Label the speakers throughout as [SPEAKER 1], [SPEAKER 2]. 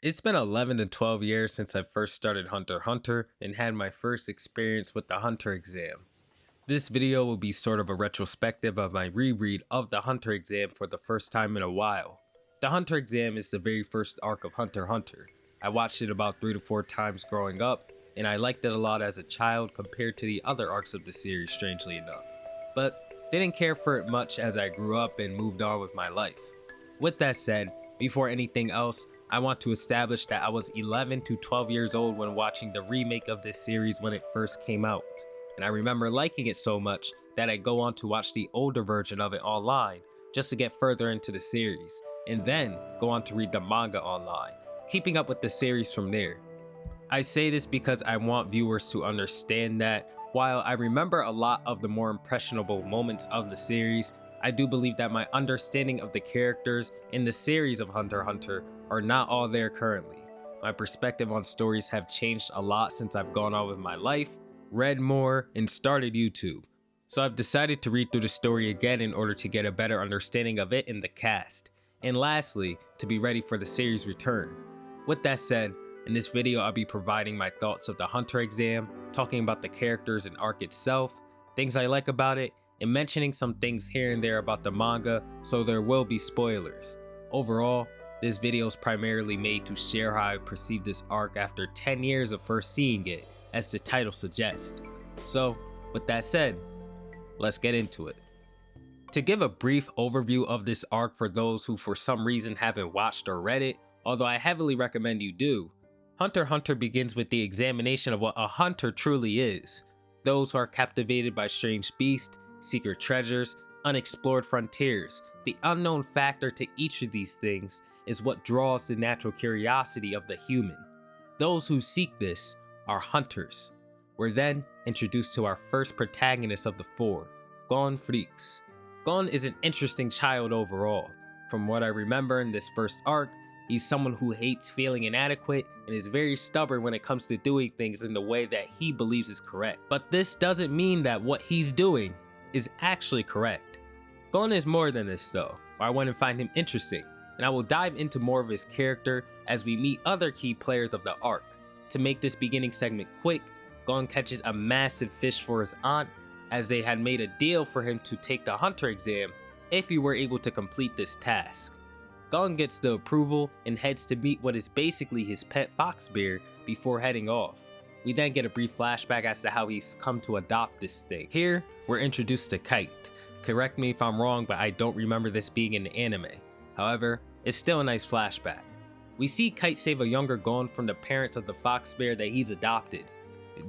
[SPEAKER 1] It's been 11 to 12 years since I first started Hunter x Hunter and had my first experience with the Hunter exam. This video will be sort of a retrospective of my reread of the Hunter exam for the first time in a while. The Hunter exam is the very first arc of Hunter x Hunter. I watched it about 3 to 4 times growing up, and I liked it a lot as a child compared to the other arcs of the series, strangely enough. But didn't care for it much as I grew up and moved on with my life. With that said, before anything else, I want to establish that I was 11 to 12 years old when watching the remake of this series when it first came out, and I remember liking it so much that I'd go on to watch the older version of it online just to get further into the series, and then go on to read the manga online, keeping up with the series from there. I say this because I want viewers to understand that while I remember a lot of the more impressionable moments of the series, I do believe that my understanding of the characters in the series of Hunter x Hunter are not all there currently. My perspective on stories have changed a lot since I've gone on with my life, read more, and started YouTube. So I've decided to read through the story again in order to get a better understanding of it and the cast. And lastly, to be ready for the series return. With that said, in this video I'll be providing my thoughts of the Hunter exam, talking about the characters and arc itself, things I like about it, and mentioning some things here and there about the manga, so there will be spoilers. Overall, this video is primarily made to share how I perceive this arc after 10 years of first seeing it, as the title suggests. So, with that said, let's get into it. To give a brief overview of this arc for those who for some reason haven't watched or read it, although I heavily recommend you do, Hunter x Hunter begins with the examination of what a hunter truly is. Those who are captivated by strange beasts, secret treasures, unexplored frontiers. The unknown factor to each of these things is what draws the natural curiosity of the human. Those who seek this are hunters. We're then introduced to our first protagonist of the four, Gon Freaks. Gon is an interesting child overall. From what I remember in this first arc, he's someone who hates feeling inadequate and is very stubborn when it comes to doing things in the way that he believes is correct. But this doesn't mean that what he's doing is actually correct. Gon is more than this though, I want to find him interesting, and I will dive into more of his character as we meet other key players of the arc. To make this beginning segment quick, Gon catches a massive fish for his aunt, as they had made a deal for him to take the Hunter exam if he were able to complete this task. Gon gets the approval and heads to meet what is basically his pet fox bear before heading off. We then get a brief flashback as to how he's come to adopt this thing. Here, we're introduced to Kite. Correct me if I'm wrong, but I don't remember this being in the anime. However, it's still a nice flashback. We see Kite save a younger Gon from the parents of the fox bear that he's adopted.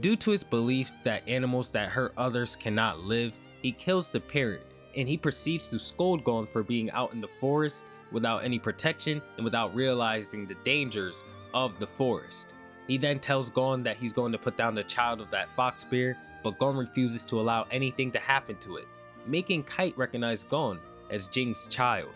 [SPEAKER 1] Due to his belief that animals that hurt others cannot live, he kills the parent, and he proceeds to scold Gon for being out in the forest without any protection and without realizing the dangers of the forest. He then tells Gon that he's going to put down the child of that fox bear, but Gon refuses to allow anything to happen to it, making Kite recognize Gon as Jing's child.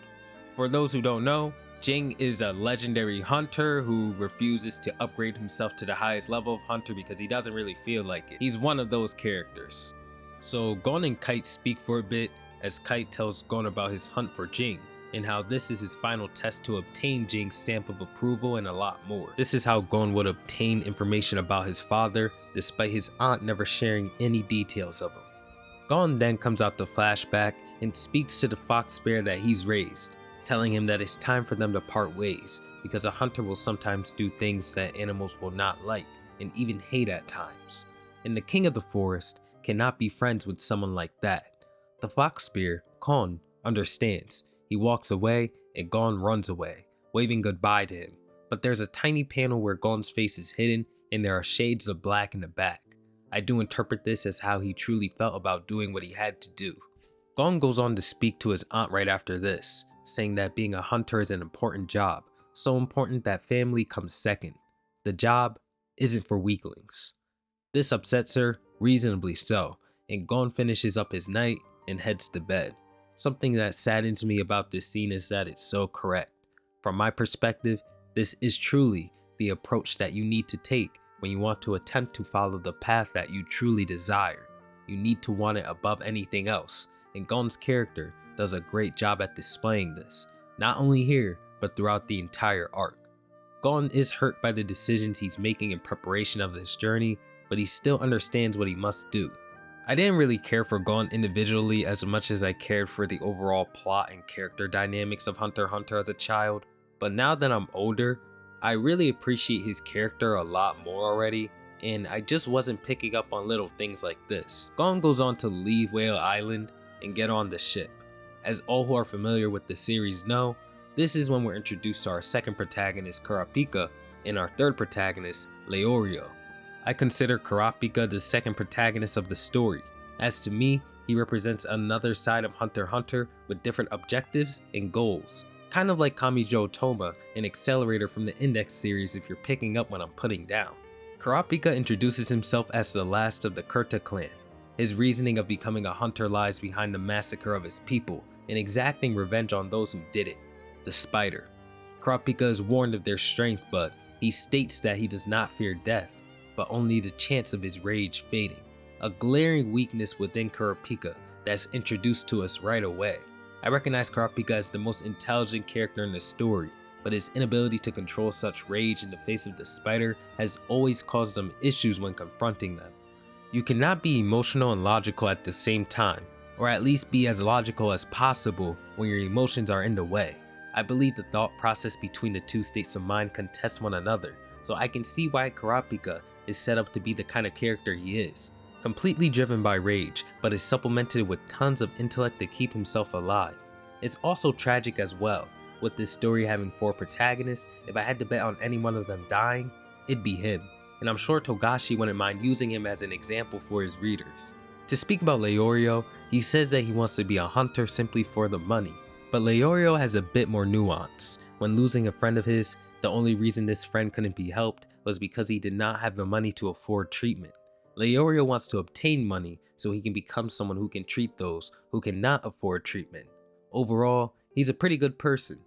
[SPEAKER 1] For those who don't know, Jing is a legendary hunter who refuses to upgrade himself to the highest level of hunter because he doesn't really feel like it. He's one of those characters. So Gon and Kite speak for a bit as Kite tells Gon about his hunt for Jing, and how this is his final test to obtain Jing's stamp of approval and a lot more. This is how Gon would obtain information about his father, despite his aunt never sharing any details of him. Gon then comes out the flashback and speaks to the fox bear that he's raised, telling him that it's time for them to part ways, because a hunter will sometimes do things that animals will not like, and even hate at times. And the king of the forest cannot be friends with someone like that. The fox bear, Gon, understands. He walks away, and Gon runs away, waving goodbye to him. But there's a tiny panel where Gon's face is hidden, and there are shades of black in the back. I do interpret this as how he truly felt about doing what he had to do. Gon goes on to speak to his aunt right after this, saying that being a hunter is an important job, so important that family comes second. The job isn't for weaklings. This upsets her, reasonably so, and Gon finishes up his night and heads to bed. Something that saddens me about this scene is that it's so correct. From my perspective, this is truly the approach that you need to take when you want to attempt to follow the path that you truly desire. You need to want it above anything else, and Gon's character does a great job at displaying this, not only here, but throughout the entire arc. Gon is hurt by the decisions he's making in preparation of this journey, but he still understands what he must do. I didn't really care for Gon individually as much as I cared for the overall plot and character dynamics of Hunter x Hunter as a child, but now that I'm older, I really appreciate his character a lot more already, and I just wasn't picking up on little things like this. Gon goes on to leave Whale Island and get on the ship. As all who are familiar with the series know, this is when we're introduced to our second protagonist, Kurapika, and our third protagonist, Leorio. I consider Kurapika the second protagonist of the story, as to me, he represents another side of Hunter x Hunter with different objectives and goals. Kind of like Kamijo Toma, an accelerator from the Index series if you're picking up what I'm putting down. Kurapika introduces himself as the last of the Kurta clan. His reasoning of becoming a hunter lies behind the massacre of his people and exacting revenge on those who did it, the Spider. Kurapika is warned of their strength, but he states that he does not fear death, but only the chance of his rage fading, a glaring weakness within Kurapika that's introduced to us right away. I recognize Kurapika as the most intelligent character in the story, but his inability to control such rage in the face of the Spider has always caused some issues when confronting them. You cannot be emotional and logical at the same time, or at least be as logical as possible when your emotions are in the way. I believe the thought process between the two states of mind contest one another, so I can see why Kurapika is set up to be the kind of character he is. Completely driven by rage, but is supplemented with tons of intellect to keep himself alive. It's also tragic as well, with this story having 4 protagonists. If I had to bet on any one of them dying, it'd be him, and I'm sure Togashi wouldn't mind using him as an example for his readers. To speak about Leorio, he says that he wants to be a hunter simply for the money, but Leorio has a bit more nuance. When losing a friend of his, the only reason this friend couldn't be helped was because he did not have the money to afford treatment. Leorio wants to obtain money so he can become someone who can treat those who cannot afford treatment. Overall, he's a pretty good person.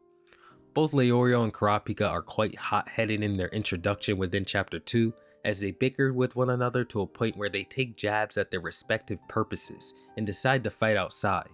[SPEAKER 1] Both Leorio and Kurapika are quite hot-headed in their introduction within chapter 2, as they bicker with one another to a point where they take jabs at their respective purposes and decide to fight outside.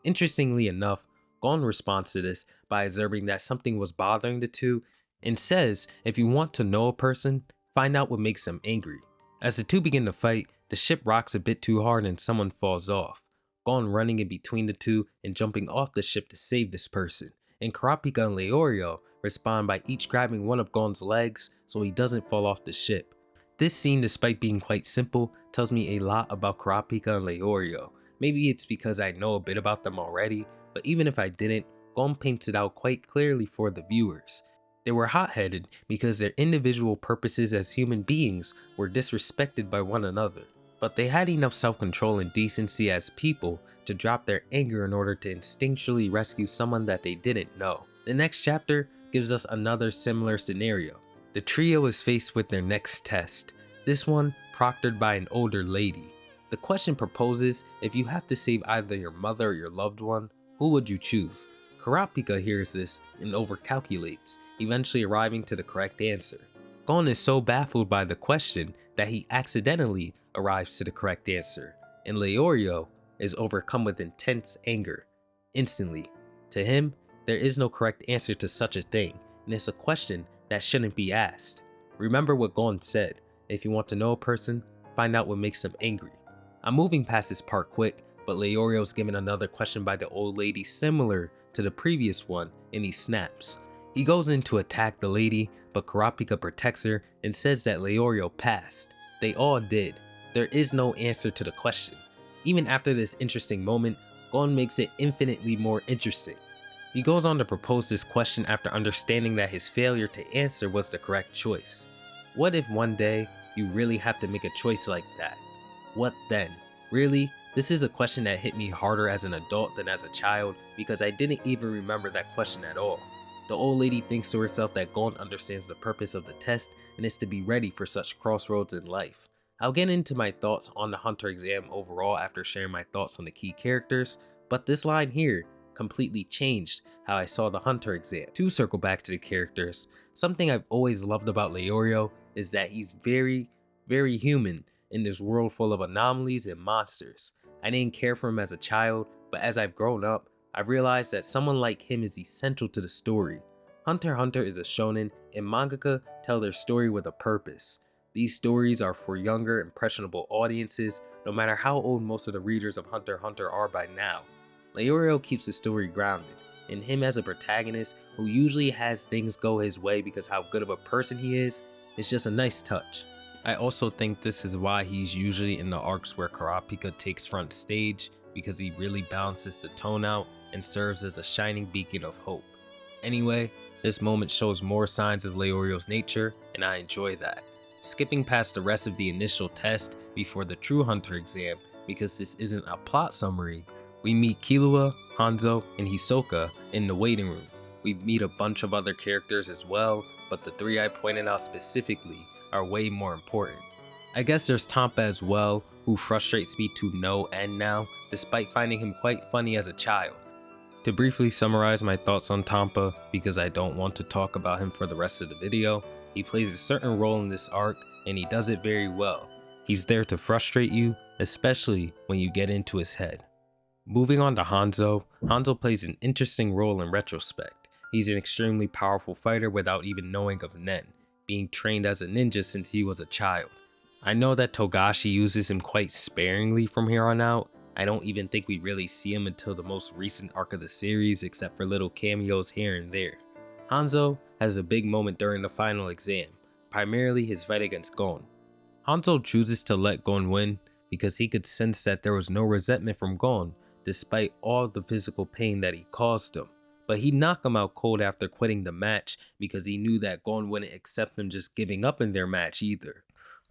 [SPEAKER 1] Interestingly enough, Gon responds to this by observing that something was bothering the two and says if you want to know a person, find out what makes them angry. As the two begin to fight, the ship rocks a bit too hard and someone falls off. Gon running in between the two and jumping off the ship to save this person, and Kurapika and Leorio respond by each grabbing one of Gon's legs so he doesn't fall off the ship. This scene, despite being quite simple, tells me a lot about Kurapika and Leorio. Maybe it's because I know a bit about them already, but even if I didn't, Gon paints it out quite clearly for the viewers. They were hot-headed because their individual purposes as human beings were disrespected by one another, but they had enough self-control and decency as people to drop their anger in order to instinctually rescue someone that they didn't know. The next chapter gives us another similar scenario. The trio is faced with their next test, this one proctored by an older lady. The question proposes, if you have to save either your mother or your loved one, who would you choose? Kurapika hears this and overcalculates, eventually arriving to the correct answer. Gon is so baffled by the question that he accidentally arrives to the correct answer, and Leorio is overcome with intense anger. Instantly. To him, there is no correct answer to such a thing, and it's a question that shouldn't be asked. Remember what Gon said, if you want to know a person, find out what makes them angry. I'm moving past this part quick, but Leorio's given another question by the old lady similar to the previous one, and he snaps. He goes in to attack the lady, but Kurapika protects her and says that Leorio passed. They all did. There is no answer to the question. Even after this interesting moment, Gon makes it infinitely more interesting. He goes on to propose this question after understanding that his failure to answer was the correct choice. What if one day you really have to make a choice like that? What then? Really? This is a question that hit me harder as an adult than as a child because I didn't even remember that question at all. The old lady thinks to herself that Gon understands the purpose of the test and is to be ready for such crossroads in life. I'll get into my thoughts on the Hunter exam overall after sharing my thoughts on the key characters, but this line here completely changed how I saw the Hunter exam. To circle back to the characters, something I've always loved about Leorio is that he's very human in this world full of anomalies and monsters. I didn't care for him as a child, but as I've grown up, I realized that someone like him is essential to the story. Hunter x Hunter is a shonen and mangaka tell their story with a purpose. These stories are for younger, impressionable audiences, no matter how old most of the readers of Hunter x Hunter are by now. Leorio keeps the story grounded, and him as a protagonist who usually has things go his way because how good of a person he is just a nice touch. I also think this is why he's usually in the arcs where Kurapika takes front stage, because he really balances the tone out and serves as a shining beacon of hope. Anyway, this moment shows more signs of Leorio's nature, and I enjoy that. Skipping past the rest of the initial test before the true Hunter exam, because this isn't a plot summary, we meet Killua, Hanzo, and Hisoka in the waiting room. We meet a bunch of other characters as well, but the three I pointed out specifically are way more important. I guess there's Tampa as well, who frustrates me to no end now, despite finding him quite funny as a child. To briefly summarize my thoughts on Tampa, because I don't want to talk about him for the rest of the video, he plays a certain role in this arc, and he does it very well. He's there to frustrate you, especially when you get into his head. Moving on to Hanzo, Hanzo plays an interesting role in retrospect. He's an extremely powerful fighter without even knowing of Nen, being trained as a ninja since he was a child. I know that Togashi uses him quite sparingly from here on out. I don't even think we really see him until the most recent arc of the series, except for little cameos here and there. Hanzo has a big moment during the final exam, primarily his fight against Gon. Hanzo chooses to let Gon win because he could sense that there was no resentment from Gon, despite all the physical pain that he caused him. But he knocked him out cold after quitting the match because he knew that Gon wouldn't accept him just giving up in their match either.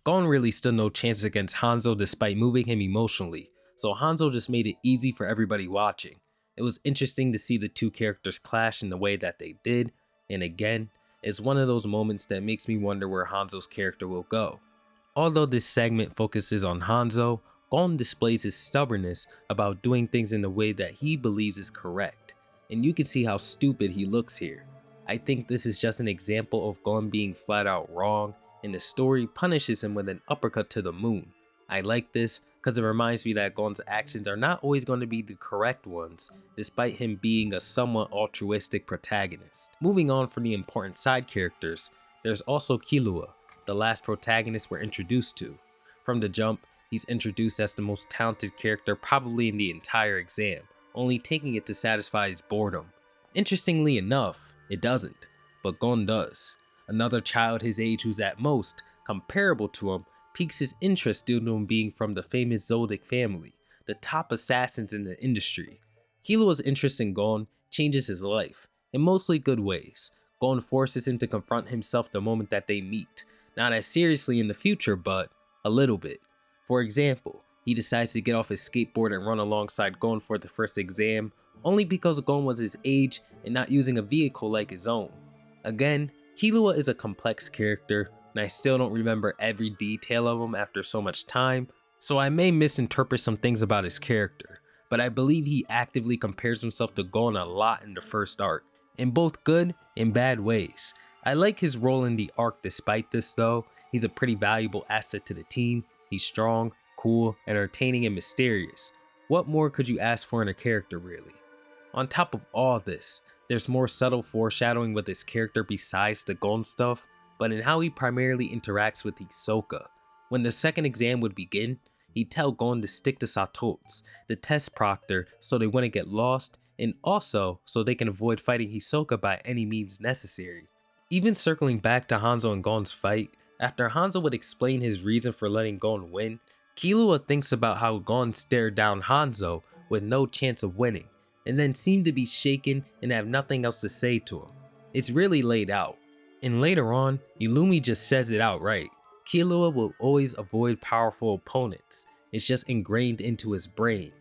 [SPEAKER 1] Gon really stood no chance against Hanzo despite moving him emotionally, so Hanzo just made it easy for everybody watching. It was interesting to see the two characters clash in the way that they did, and again, it's one of those moments that makes me wonder where Hanzo's character will go. Although this segment focuses on Hanzo, Gon displays his stubbornness about doing things in the way that he believes is correct, and you can see how stupid he looks here. I think this is just an example of Gon being flat out wrong, and the story punishes him with an uppercut to the moon. I like this because it reminds me that Gon's actions are not always going to be the correct ones, despite him being a somewhat altruistic protagonist. Moving on from the important side characters, there's also Killua, the last protagonist we're introduced to. From the jump, he's introduced as the most talented character probably in the entire exam, only taking it to satisfy his boredom. Interestingly enough, it doesn't, but Gon does. Another child his age who's at most comparable to him piques his interest due to him being from the famous Zodiac family, the top assassins in the industry. Killua's interest in Gon changes his life, in mostly good ways. Gon forces him to confront himself the moment that they meet, not as seriously in the future, but a little bit. For example, he decides to get off his skateboard and run alongside Gon for the first exam, only because Gon was his age and not using a vehicle like his own. Again, Killua is a complex character, and I still don't remember every detail of him after so much time, so I may misinterpret some things about his character, but I believe he actively compares himself to Gon a lot in the first arc, in both good and bad ways. I like his role in the arc despite this though. He's a pretty valuable asset to the team. He's strong, cool, entertaining, and mysterious. What more could you ask for in a character really? On top of all this, there's more subtle foreshadowing with his character besides the Gon stuff, but in how he primarily interacts with Hisoka. When the second exam would begin, he'd tell Gon to stick to Satots, the test proctor, so they wouldn't get lost, and also so they can avoid fighting Hisoka by any means necessary. Even circling back to Hanzo and Gon's fight, after Hanzo would explain his reason for letting Gon win, Killua thinks about how Gon stared down Hanzo with no chance of winning, and then seemed to be shaken and have nothing else to say to him. It's really laid out. And later on, Illumi just says it outright. Killua will always avoid powerful opponents. It's just ingrained into his brain.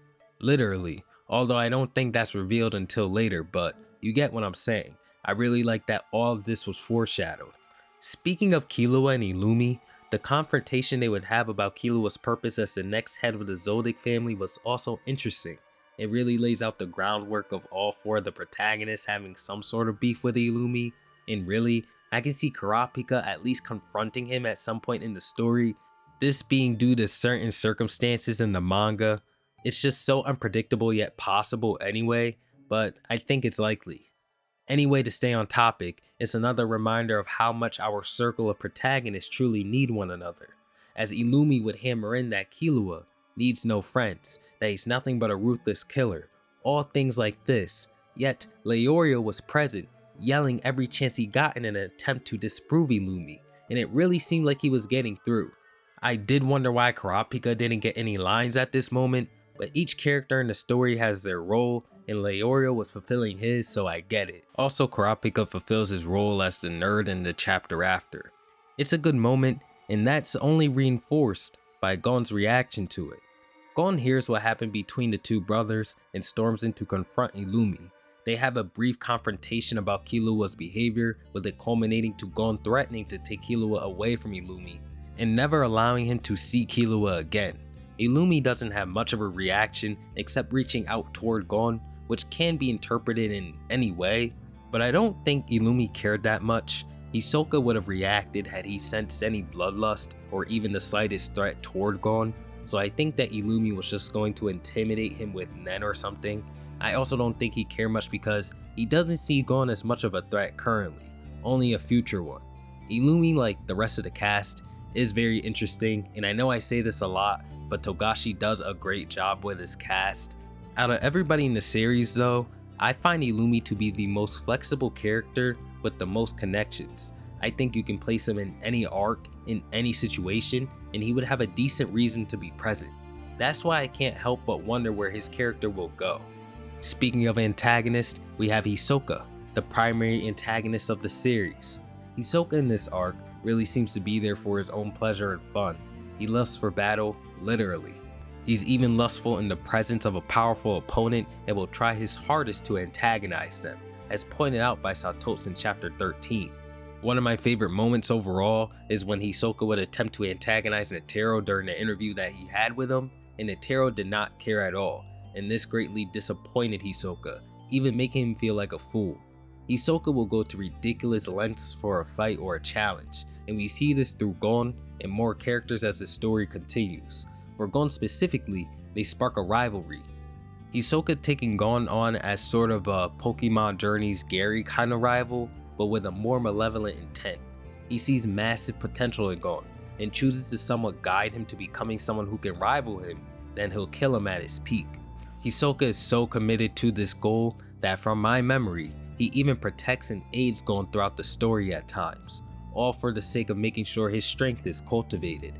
[SPEAKER 1] Literally, although I don't think that's revealed until later, but you get what I'm saying. I really like that all of this was foreshadowed. Speaking of Killua and Illumi, the confrontation they would have about Killua's purpose as the next head of the Zodiac family was also interesting. It really lays out the groundwork of all four of the protagonists having some sort of beef with Illumi, and really, I can see Kurapika at least confronting him at some point in the story, this being due to certain circumstances in the manga. It's just so unpredictable yet possible anyway, but I think it's likely. Anyway, to stay on topic, it's another reminder of how much our circle of protagonists truly need one another. As Illumi would hammer in that Killua needs no friends, that he's nothing but a ruthless killer, all things like this, yet Leorio was present, yelling every chance he got in an attempt to disprove Illumi, and it really seemed like he was getting through. I did wonder why Kurapika didn't get any lines at this moment, but each character in the story has their role, and Leorio was fulfilling his, so I get it. Also, Kurapika fulfills his role as the nerd in the chapter after. It's a good moment, and that's only reinforced by Gon's reaction to it. Gon hears what happened between the two brothers and storms in to confront Illumi. They have a brief confrontation about Killua's behavior, with it culminating to Gon threatening to take Killua away from Illumi and never allowing him to see Killua again. Illumi doesn't have much of a reaction except reaching out toward Gon, which can be interpreted in any way, but I don't think Illumi cared that much. Hisoka would have reacted had he sensed any bloodlust or even the slightest threat toward Gon, so I think that Illumi was just going to intimidate him with Nen or something. I also don't think he cared much because he doesn't see Gon as much of a threat currently, only a future one. Illumi, like the rest of the cast, is very interesting, and I know I say this a lot, but Togashi does a great job with his cast. Out of everybody in the series though, I find Illumi to be the most flexible character with the most connections. I think you can place him in any arc, in any situation, and he would have a decent reason to be present. That's why I can't help but wonder where his character will go. Speaking of antagonist, we have Hisoka, the primary antagonist of the series. Hisoka in this arc really seems to be there for his own pleasure and fun. He lusts for battle, literally. He's even lustful in the presence of a powerful opponent and will try his hardest to antagonize them, as pointed out by Satoshi in chapter 13. One of my favorite moments overall is when Hisoka would attempt to antagonize Netero during the interview that he had with him, and Netero did not care at all, and this greatly disappointed Hisoka, even making him feel like a fool. Hisoka will go to ridiculous lengths for a fight or a challenge, and we see this through Gon and more characters as the story continues. For Gon specifically, they spark a rivalry. Hisoka taking Gon on as sort of a Pokemon Journey's Gary kind of rival, but with a more malevolent intent. He sees massive potential in Gon, and chooses to somewhat guide him to becoming someone who can rival him, then he'll kill him at his peak. Hisoka is so committed to this goal that from my memory, he even protects and aids Gon throughout the story at times, all for the sake of making sure his strength is cultivated.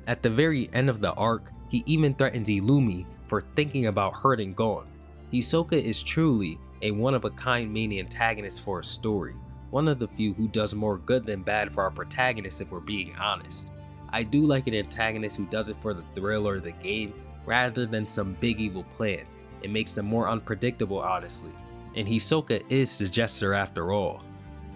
[SPEAKER 1] At the very end of the arc, he even threatens Illumi for thinking about hurting Gon. Hisoka is truly a one-of-a-kind main antagonist for a story, one of the few who does more good than bad for our protagonist if we're being honest. I do like an antagonist who does it for the thrill or the game, rather than some big evil plan. It makes them more unpredictable honestly, and Hisoka is the jester after all.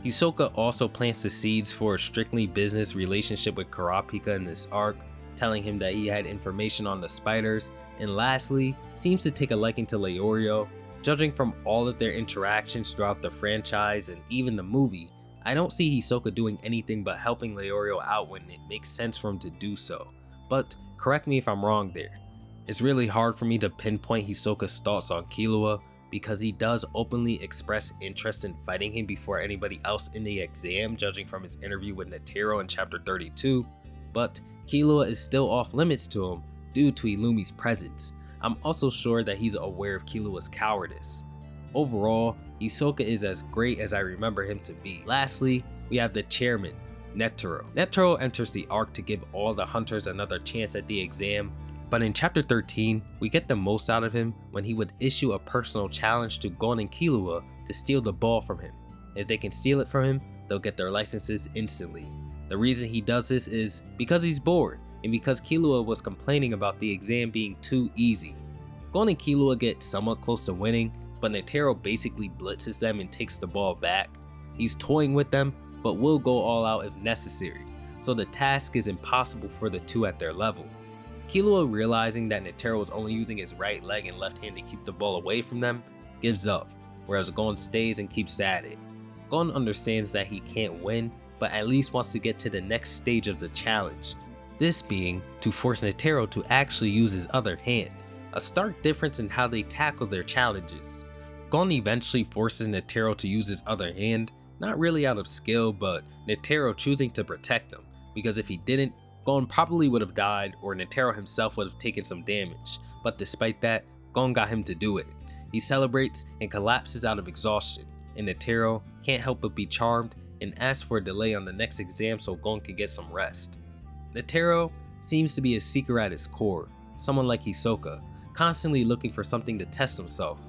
[SPEAKER 1] Hisoka also plants the seeds for a strictly business relationship with Kurapika in this arc, telling him that he had information on the spiders, and lastly, seems to take a liking to Leorio. Judging from all of their interactions throughout the franchise and even the movie, I don't see Hisoka doing anything but helping Leorio out when it makes sense for him to do so, but correct me if I'm wrong there. It's really hard for me to pinpoint Hisoka's thoughts on Killua, because he does openly express interest in fighting him before anybody else in the exam, judging from his interview with Netero in chapter 32, but Killua is still off limits to him due to Illumi's presence. I'm also sure that he's aware of Killua's cowardice. Overall, Hisoka is as great as I remember him to be. Lastly, we have the chairman, Netero. Netero enters the arc to give all the hunters another chance at the exam, but in chapter 13, we get the most out of him when he would issue a personal challenge to Gon and Killua to steal the ball from him. If they can steal it from him, they'll get their licenses instantly. The reason he does this is because he's bored, and because Killua was complaining about the exam being too easy. Gon and Killua get somewhat close to winning, but Netero basically blitzes them and takes the ball back. He's toying with them, but will go all out if necessary, so the task is impossible for the two at their level. Killua, realizing that Netero is only using his right leg and left hand to keep the ball away from them, gives up, whereas Gon stays and keeps at it. Gon understands that he can't win, but at least wants to get to the next stage of the challenge, this being to force Netero to actually use his other hand, a stark difference in how they tackle their challenges. Gon eventually forces Netero to use his other hand, not really out of skill, but Netero choosing to protect him, because if he didn't, Gon probably would have died or Netero himself would have taken some damage, but despite that, Gon got him to do it. He celebrates and collapses out of exhaustion, and Netero can't help but be charmed and asks for a delay on the next exam so Gon can get some rest. Netero seems to be a seeker at his core, someone like Hisoka, constantly looking for something to test himself.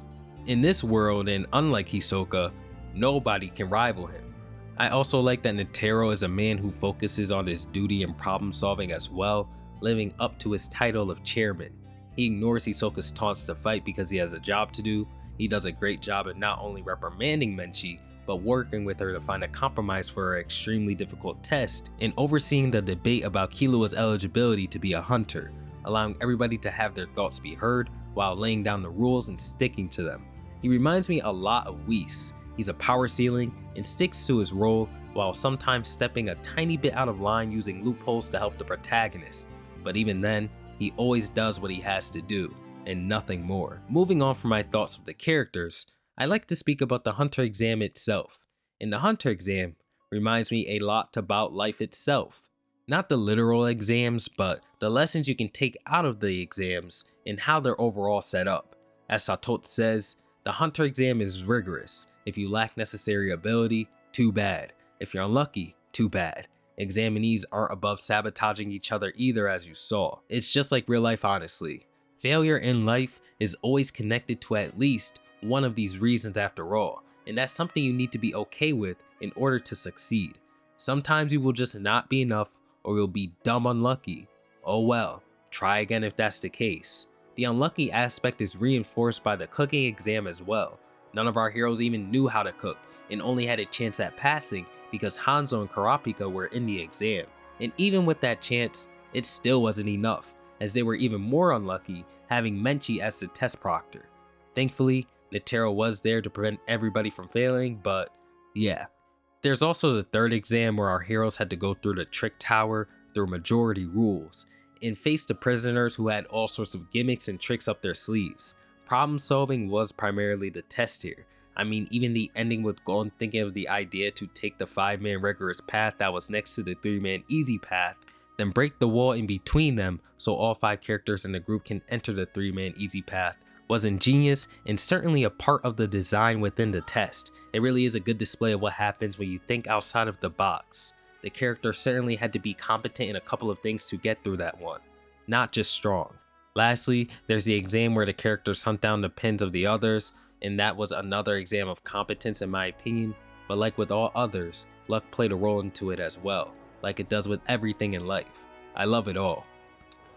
[SPEAKER 1] In this world, and unlike Hisoka, nobody can rival him. I also like that Netero is a man who focuses on his duty and problem solving as well, living up to his title of chairman. He ignores Hisoka's taunts to fight because he has a job to do. He does a great job at not only reprimanding Menchi, but working with her to find a compromise for her extremely difficult test, and overseeing the debate about Killua's eligibility to be a hunter, allowing everybody to have their thoughts be heard while laying down the rules and sticking to them. He reminds me a lot of Whis. He's a power ceiling and sticks to his role while sometimes stepping a tiny bit out of line using loopholes to help the protagonist, but even then, he always does what he has to do, and nothing more. Moving on from my thoughts of the characters, I like to speak about the Hunter exam itself. And the Hunter exam reminds me a lot about life itself. Not the literal exams, but the lessons you can take out of the exams and how they're overall set up. As Satot says, the Hunter exam is rigorous. If you lack necessary ability, too bad. If you're unlucky, too bad. Examinees aren't above sabotaging each other either, as you saw. It's just like real life, honestly. Failure in life is always connected to at least one of these reasons after all, and that's something you need to be okay with in order to succeed. Sometimes you will just not be enough, or you'll be dumb unlucky. Oh well, try again if that's the case. The unlucky aspect is reinforced by the cooking exam as well. None of our heroes even knew how to cook, and only had a chance at passing because Hanzo and Kurapika were in the exam. And even with that chance, it still wasn't enough, as they were even more unlucky having Menchi as the test proctor. Thankfully, Netero was there to prevent everybody from failing, but yeah. There's also the third exam where our heroes had to go through the trick tower through majority rules, and face the prisoners who had all sorts of gimmicks and tricks up their sleeves. Problem solving was primarily the test here. I mean, even the ending with Gon thinking of the idea to take the 5-man rigorous path that was next to the 3-man easy path, then break the wall in between them so all 5 characters in the group can enter the 3-man easy path, was ingenious and certainly a part of the design within the test. It really is a good display of what happens when you think outside of the box. The character certainly had to be competent in a couple of things to get through that one, not just strong. Lastly, there's the exam where the characters hunt down the pins of the others, and that was another exam of competence in my opinion, but like with all others, luck played a role into it as well, like it does with everything in life. I love it all.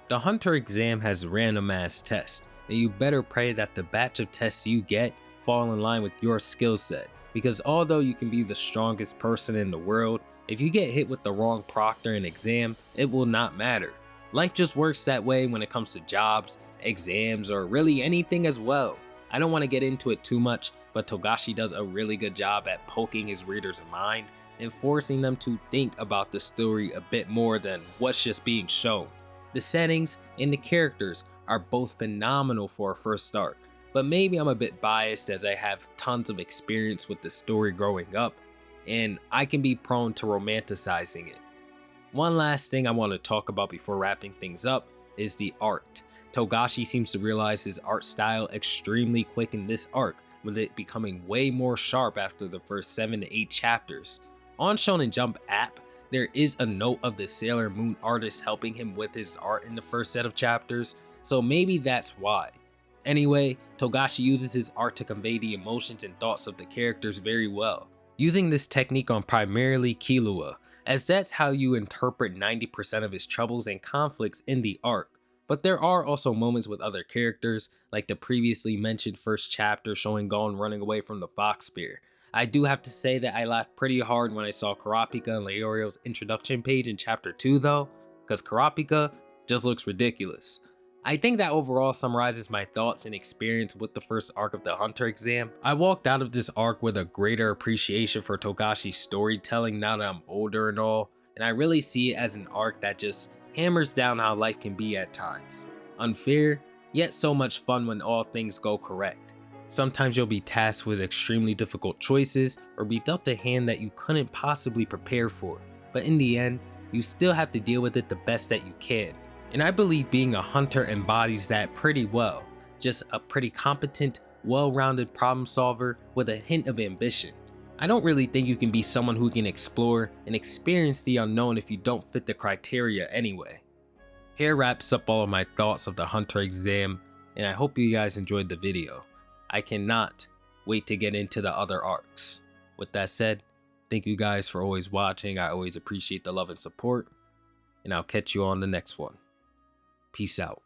[SPEAKER 1] The Hunter exam has random ass tests, and you better pray that the batch of tests you get fall in line with your skill set, because although you can be the strongest person in the world, if you get hit with the wrong proctor in exam, it will not matter. Life just works that way when it comes to jobs, exams, or really anything as well. I don't want to get into it too much, but Togashi does a really good job at poking his readers' mind and forcing them to think about the story a bit more than what's just being shown. The settings and the characters are both phenomenal for a first arc, but maybe I'm a bit biased as I have tons of experience with the story growing up, and I can be prone to romanticizing it. One last thing I want to talk about before wrapping things up is the art. Togashi seems to realize his art style extremely quick in this arc, with it becoming way more sharp after the first 7 to 8 chapters. On Shonen Jump app, there is a note of the Sailor Moon artist helping him with his art in the first set of chapters, so maybe that's why. Anyway, Togashi uses his art to convey the emotions and thoughts of the characters very well, using this technique on primarily Killua, as that's how you interpret 90% of his troubles and conflicts in the arc. But there are also moments with other characters, like the previously mentioned first chapter showing Gon running away from the Fox Spear. I do have to say that I laughed pretty hard when I saw Kurapika and Leorio's introduction page in chapter 2 though, because Kurapika just looks ridiculous. I think that overall summarizes my thoughts and experience with the first arc of the Hunter exam. I walked out of this arc with a greater appreciation for Togashi's storytelling now that I'm older and all, and I really see it as an arc that just hammers down how life can be at times. Unfair, yet so much fun when all things go correct. Sometimes you'll be tasked with extremely difficult choices or be dealt a hand that you couldn't possibly prepare for, but in the end, you still have to deal with it the best that you can. And I believe being a hunter embodies that pretty well, just a pretty competent, well-rounded problem solver with a hint of ambition. I don't really think you can be someone who can explore and experience the unknown if you don't fit the criteria anyway. Here wraps up all of my thoughts of the hunter exam, and I hope you guys enjoyed the video. I cannot wait to get into the other arcs. With that said, thank you guys for always watching. I always appreciate the love and support, and I'll catch you on the next one. Peace out.